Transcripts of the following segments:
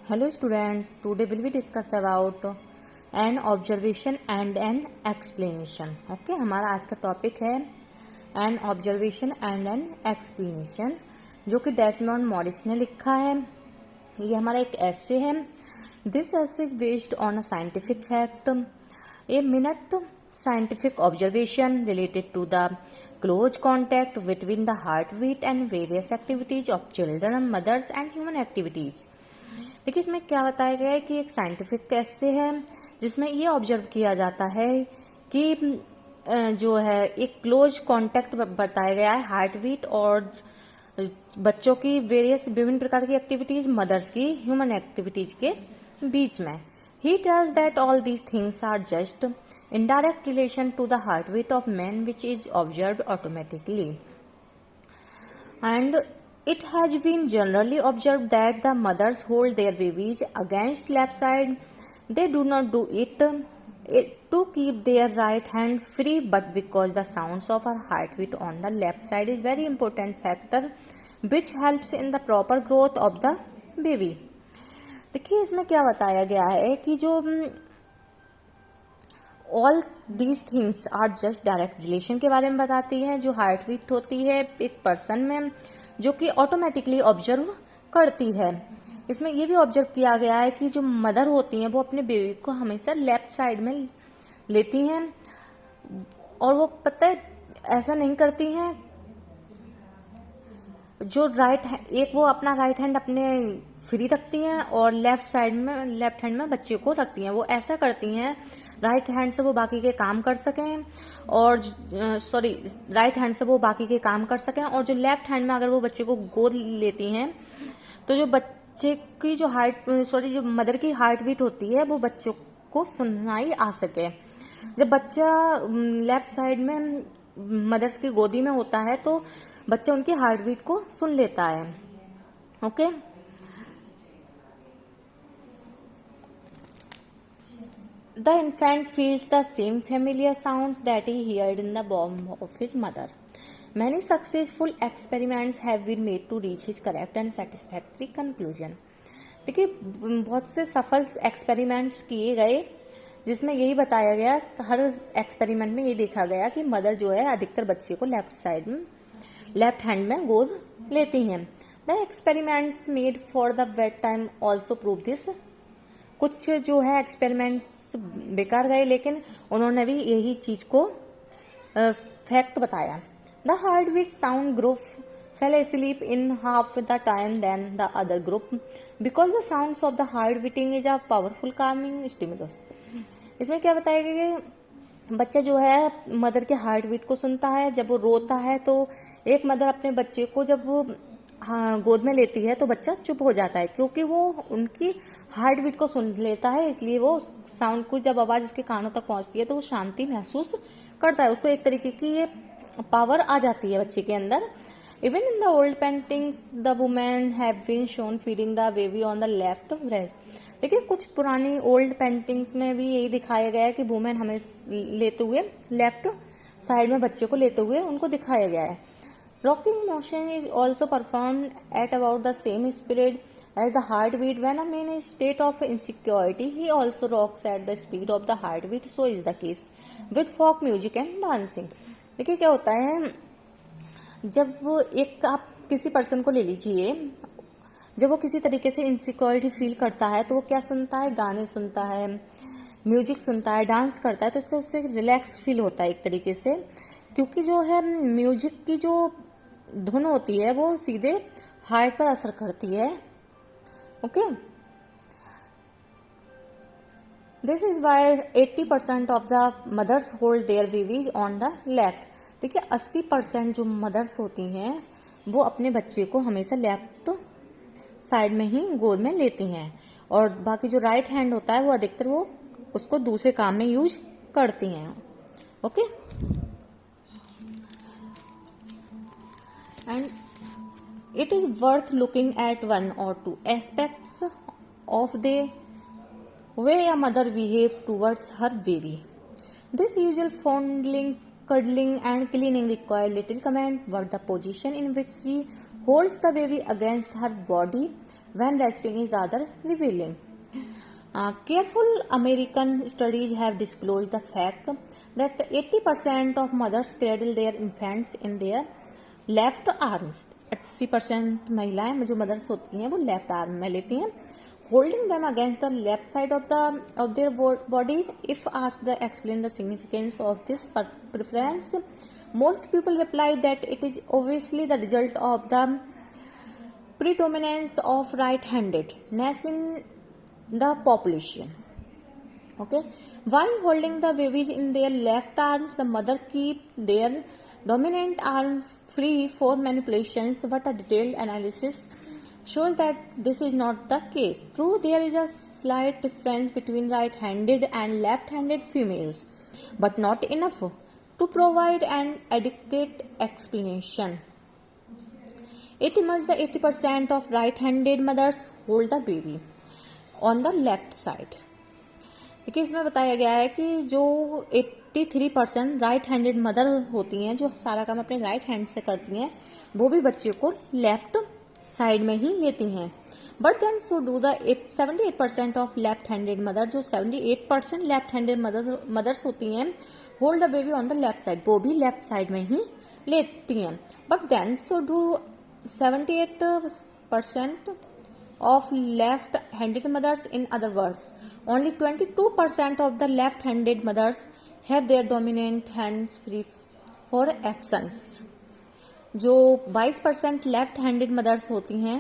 Hello students, today will we discuss about an observation and an explanation. Okay, हमारा आज का topic है an observation and an explanation, जो कि Desmond Morris ने लिखा है. ये हमारा एक ऐसे है. दिस ऐसे is based on a scientific fact, a minute scientific observation related to the close contact between the heartbeat and various activities of children, mothers and human activities. देखिए इसमें क्या बताया गया है कि एक साइंटिफिक ऐसे है जिसमें ये ऑब्जर्व किया जाता है कि जो है एक क्लोज कांटेक्ट बताया गया है हार्ट बीट और बच्चों की वेरियस विभिन्न प्रकार की एक्टिविटीज, मदर्स की ह्यूमन एक्टिविटीज के बीच में. He tells that all these things are just in direct relation to the heartbeat of man, which is observed automatically. And it has been generally observed that the mothers hold their babies against left side. They do not do it to keep their right hand free, but because the sounds of our heartbeat on the left side is very important factor which helps in the proper growth of the baby. देखिए इसमें क्या बताया गया है कि जो all these things are just direct relation के बारे में बताती है जो हार्ट बीट होती है एक पर्सन में, जो कि ऑटोमेटिकली ऑब्जर्व करती है. इसमें यह भी ऑब्जर्व किया गया है कि जो मदर होती हैं वो अपने बेबी को हमेशा लेफ्ट साइड में लेती हैं और वो पता है ऐसा नहीं करती हैं जो राइट एक वो अपना राइट हैंड अपने फ्री रखती हैं और लेफ्ट हैंड में बच्चे को रखती हैं. वो ऐसा करती हैं राइट हैंड से वो बाकी के काम कर सकें और राइट हैंड से वो बाकी के काम कर सकें और जो लेफ्ट हैंड में अगर वो बच्चे को गोद लेती हैं तो जो बच्चे की जो जो मदर की हार्ट बीट होती है वो बच्चों को सुनाई आ सके. जब बच्चा लेफ्ट साइड में मदर्स की गोदी में होता है तो बच्चा उनकी हार्ट बीट को सुन लेता है. Okay The infant feels the same familiar sounds that he heard in the womb of his mother. Many successful experiments have been made to reach his correct and satisfactory conclusion. देखिए बहुत से सफल experiments किए गए जिसमें यही बताया गया, हर एक्सपेरिमेंट में ये देखा गया कि मदर जो है अधिकतर बच्चे को लेफ्ट हैंड में गोद लेती हैं. The experiments made for the bed time also prove this. कुछ जो है एक्सपेरिमेंट्स बेकार गए लेकिन उन्होंने भी यही चीज को फैक्ट बताया. The heart beat sound group fail asleep in half the time than the other group because the sounds of the heart beating is a powerful calming stimulus. इसमें क्या बताया गया कि बच्चा जो है मदर के हार्ट बीट को सुनता है. जब वो रोता है तो एक मदर अपने बच्चे को जब वो गोद में लेती है तो बच्चा चुप हो जाता है क्योंकि वो उनकी हार्ट बीट को सुन लेता है. इसलिए वो साउंड को जब आवाज उसके कानों तक पहुंचती है तो वो शांति महसूस करता है. उसको एक तरीके की ये पावर आ जाती है बच्चे के अंदर. Even in the old paintings the women have been shown feeding the baby on the left breast. देखिए कुछ पुरानी ओल्ड पेंटिंग्स में भी यही दिखाया गया है कि वुमेन हमें लेते हुए लेफ्ट साइड में बच्चे को लेते हुए उनको दिखाया गया है. Rocking motion is also performed at about the same speed as the heartbeat. When a man is in state of insecurity, he also rocks at the speed of the heartbeat. So is the case with folk music and dancing. देखिए क्या होता है, जब एक आप किसी person को ले लीजिए, जब वो किसी तरीके से इनसिक्योरिटी फील करता है तो वो क्या सुनता है, गाने सुनता है, म्यूजिक सुनता है, डांस करता है, तो इससे उससे रिलैक्स फील होता है एक तरीके से. क्योंकि जो है म्यूजिक की जो धुन होती है वो सीधे हार्ट पर असर करती है. Okay this is why 80% of the mothers hold their babies on the left. देखिए 80% जो मदर्स होती हैं वो अपने बच्चे को हमेशा लेफ्ट साइड में ही गोद में लेती हैं और बाकी जो राइट हैंड होता है वो अधिकतर वो उसको दूसरे काम में यूज करती हैं. Okay and it is worth looking at one or two aspects of the way a mother behaves towards her baby. This usual fondling, cuddling and cleaning require little comment, but the position in which she holds the baby against her body when resting is rather revealing. Careful American studies have disclosed the fact that 80% of mothers cradle their infants in their left arms. 80% महिलाएं जो mother's होती हैं वो left arm में लेती हैं, holding them against the left side of their bodies. If asked to explain the significance of this preference, most people reply that it is obviously the result of the predominance of right-handedness in the population. Okay, while holding the babies in their left arms, the mother keep their dominant arm free for manipulations, but a detailed analysis shows that this is not the case. True, there is a slight difference between right-handed and left-handed females, but not enough to provide an adequate explanation. It emerges that 80% of right-handed mothers hold the baby on the left side. देखिए इसमें बताया गया है कि जो 83% right handed mother होती हैं, जो सारा काम अपने राइट हैंड से करती हैं, वो भी बच्चे को लेफ्ट साइड में ही लेती हैं. But then so do the 78% of left handed mother. जो 78% लेफ्ट हैंडेड मदर्स होती हैं hold the baby on the left side, वो भी लेफ्ट साइड में ही लेती हैं. But then so do 78% of left-handed mothers. In other words, only 22% of the left-handed mothers have their dominant hands free for actions. जो 22% left-handed mother's होती हैं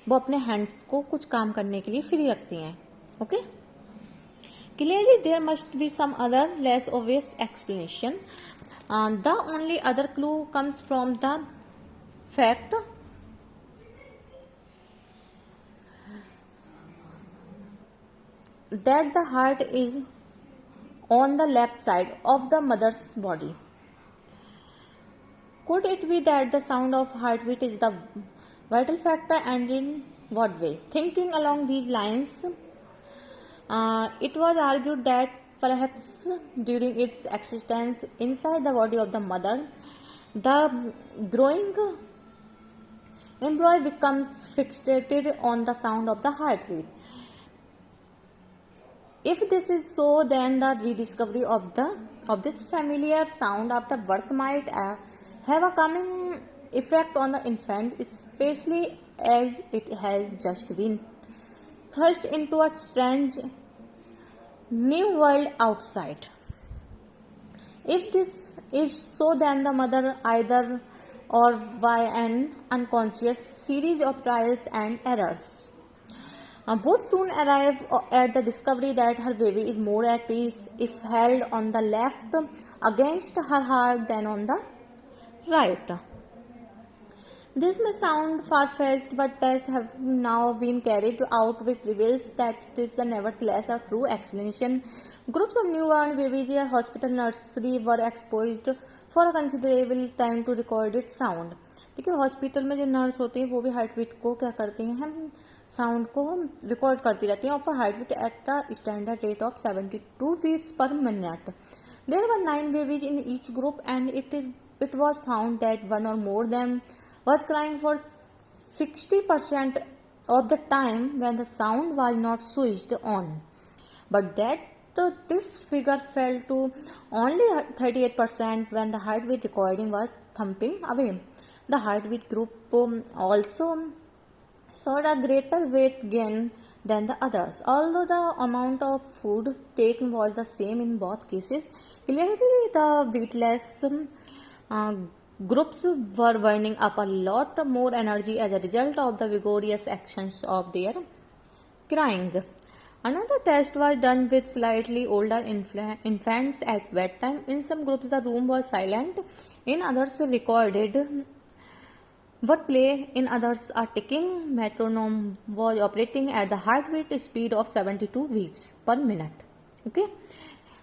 वो अपने हैंड को कुछ काम करने के लिए फ्री रखती हैं. Okay, clearly there must be some other less obvious explanation. The only other clue comes from the fact that the heart is on the left side of the mother's body. Could it be that the sound of heartbeat is the vital factor, and in what way? Thinking along these lines, it was argued that perhaps during its existence inside the body of the mother, the growing embryo becomes fixated on the sound of the heartbeat. If this is so, then the rediscovery of this familiar sound after birth might have a calming effect on the infant, especially as it has just been thrust into a strange new world outside. If this is so, then the mother either or by an unconscious series of trials and errors would soon arrive at the discovery that her baby is more at peace if held on the left against her heart than on the right. This may sound far-fetched, but tests have now been carried out which reveals that it is nevertheless a true explanation. Groups of newborn babies in a hospital nursery were exposed for a considerable time to record its sound. देखिए hospital में जो nurse होती हैं वो भी heart beat को क्या करती हैं, हम साउंड को रिकॉर्ड करती रहती हैं. Of a heart beat at the standard rate of 72 beats per minute. There were 9 babies in each group, and it was found that one or more them was crying for 60% of the time when the sound was not switched on, but that this figure fell to only 38% when the heartbeat recording was thumping away. The heartbeat group also showed a greater weight gain than the others, although the amount of food taken was the same in both cases. Clearly, the weightless groups were burning up a lot more energy as a result of the vigorous actions of their crying. Another test was done with slightly older infants at bedtime. In some groups, the room was silent. In others, recorded wordplay. In others, a ticking metronome was operating at the heartbeat speed of 72 beats per minute. Okay,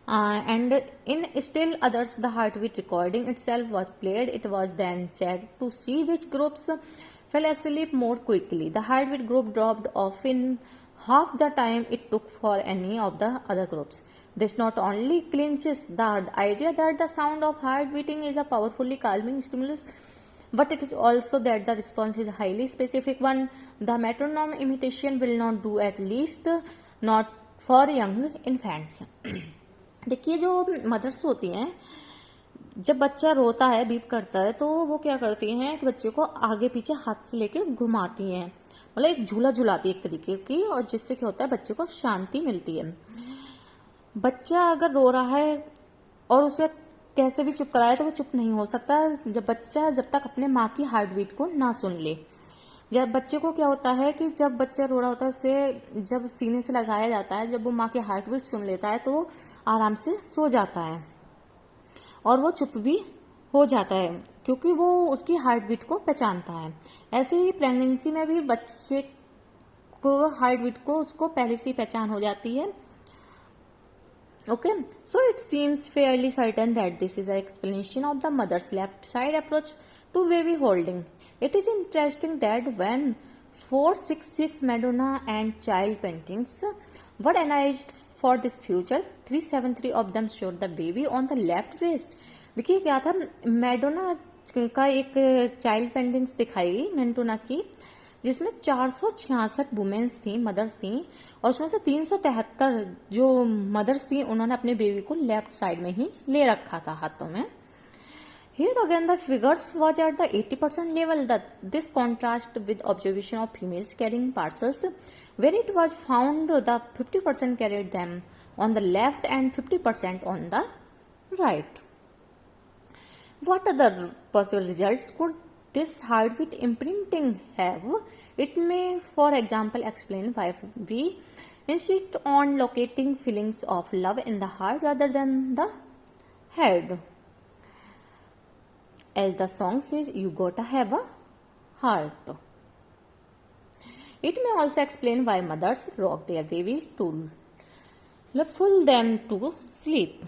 and in still others, the heartbeat recording itself was played. It was then checked to see which groups fell asleep more quickly. The heartbeat group dropped off in half the time it took for any of the other groups. This not only clinches the idea that the sound of heart beating is a powerfully calming stimulus, but it is also that the response is a highly specific one. The metronome imitation will not do, at least not for young infants. देखिए जो mother's होती हैं, जब बच्चा रोता है, beep करता है, तो वो क्या करती हैं कि बच्चे को आगे पीछे हाथ से लेके घुमाती हैं, मतलब एक झूला झुलाती है एक तरीके की, और जिससे क्या होता है बच्चे को शांति मिलती है. बच्चा अगर रो रहा है और उसे कैसे भी चुप कराए तो वो चुप नहीं हो सकता जब तक अपने माँ की हार्ट बीट को ना सुन ले. जब बच्चे को क्या होता है कि जब बच्चा रो रहा होता है उसे जब सीने से लगाया जाता है, जब वो माँ की हार्ट बीट सुन लेता है तो वो आराम से सो जाता है और वो चुप भी हो जाता है, क्योंकि वो उसकी हार्ट बीट को पहचानता है. ऐसे ही प्रेगनेंसी में भी बच्चे को हार्ट बीट को उसको पहले से ही पहचान हो जाती है. Okay, so it seems fairly certain that this is an explanation of the mother's left side approach to baby holding. It is interesting that when 466 Madonna and child paintings were analyzed for this feature, 373 of them showed the baby on the left breast. देखिए क्या था, Madonna का एक child paintings दिखाई गई Madonna की, जिसमें 466 women's थी, मदर्स थी, और उसमें से 373 जो मदर्स थी उन्होंने अपने बेबी को लेफ्ट साइड में ही ले रखा था हाथों में. Here again the figures was at the 80% level. This contrast with observation of females carrying parcels, where it was found the 50% carried them on the left and 50% on the right. What other possible results could this heartbeat imprinting have? It may, for example, explain why we insist on locating feelings of love in the heart rather than the head. As the song says, you gotta have a heart. It may also explain why mothers rock their babies to lull them to sleep.